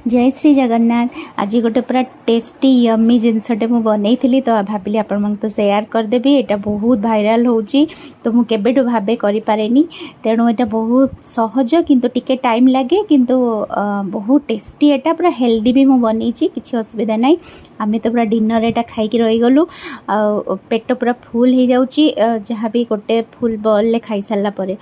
जय श्री जगन्नाथ। आज गोटे पूरा टेस्टी यम्मी जिनसटे मु बनई थी तो भाविली आपण तो शेयर करदेवी। यहाँ बहुत भाइराल होची तो मु केबेठु भाबे करि पारेनी, तेणु यहाँ बहुत सहज किंतु टिके टाइम लगे किंतु बहुत टेस्टी। यहाँ पूरा हेल्दी भी मु बनई किसी असुविधा नहीं। आम तो पूरा डिनर यहाँ खाई रहीगलु पेट पूरा फुल हो जाऊँगी जहाँ भी गोटे फुल बॉल खाई सारा पर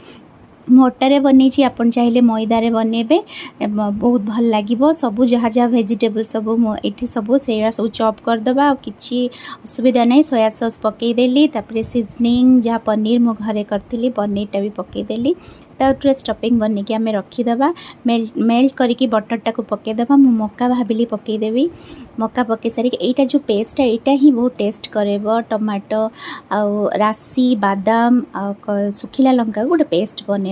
मोटारे बनई आपन चाहिए मैदारे बनइबे बहुत भल लगे। सबू जहाँ जहाँ वेजिटेबल सबू ये सबू से सब चॉप करदे आ कि असुविधा नहीं। सोया सॉस पकईदेली तापर सीजनिंग जहाँ पनीर मो घरे करी पनीरटा भी पकईदेली तापर स्टफिंग बन के आम रखीदे मेल्ट करके बटरटा को पकईदे। मु मक्का भाविली पकईदेवी मक्का पकई सारिक यहाँ जो पेस्ट है यहाँ ही बहुत टेस्ट करेब। टमाटो आउ राशि बादाम सुखिला लंका गोटे पेस्ट बनईदे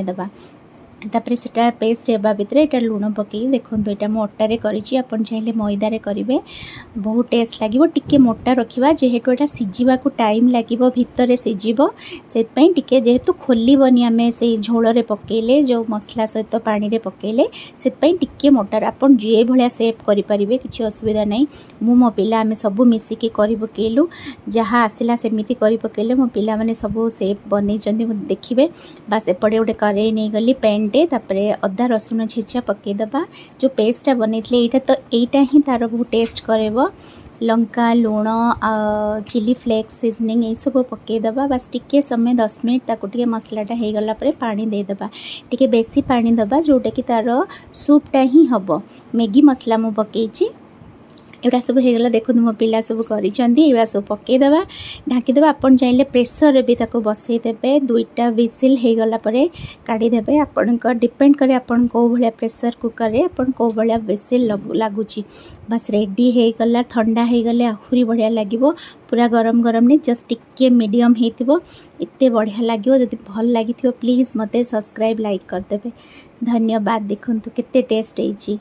तापर सेटा पेस्ट होगा भितर यहाँ लुण पकई देखो यहाँ मोटारे करी आपन चाहिए मैदारे करेंगे बहुत टेस्ट लगे। टिके मोटा रखा जेहेतु यहाँ सीझा टाइम लगे भितर सीझब से जेहेतु खोलबनी आम से झोल पकईले जो मसला सहित पानी रे पकईले से टिके मोटार आपन जे भाया सेप करें किसी असुविधा नहीं। मु मो पिला आम सब मिसिकी कर पकईलु जहाँ आसला सेमती कर पकईले मो पिला माने सब सेप बन देखिए। बास एपटे गोटे करेई नहीं गली पैन तापरे अदा रसुण छेचा पकईदबा जो पेस्टा बनई यहाँ तो यहाँ ही तार बहुत टेस्ट करेब। लंका लुण चिली फ्लेक्स सीजनिंग ये सब पकईदबा बस टिके समय 10 मिनट ताकू टिके मसलाटा हो गला पर पानी देदबा टिके बेसी पानी दबा जोटा कि तार सूपटा ही हम। मैगी मसला मु पकईची एटा सब होगला देखो मो पिला सब कर सब पकईदे ढाकीदे। आपन चाहिए प्रेसर भी ताको बसईदेवे 2टा विसिल होगला काढ़ीदेवे आपण डिपेंड करे आपन को भाया प्रेसर कुकर रे आपन को भाया विसिल लगुच बस रेडी होगला। ठंडा होगले आहरी बढ़िया लगे पूरा गरम गरम नहीं जस्ट टिके मीडियम होइतिबो एते बढ़िया लगे। जदि भल लगी प्लीज़ मते सब्सक्राइब लाइक करदेवे। धन्यवाद। देखो केते टेस्ट होइची।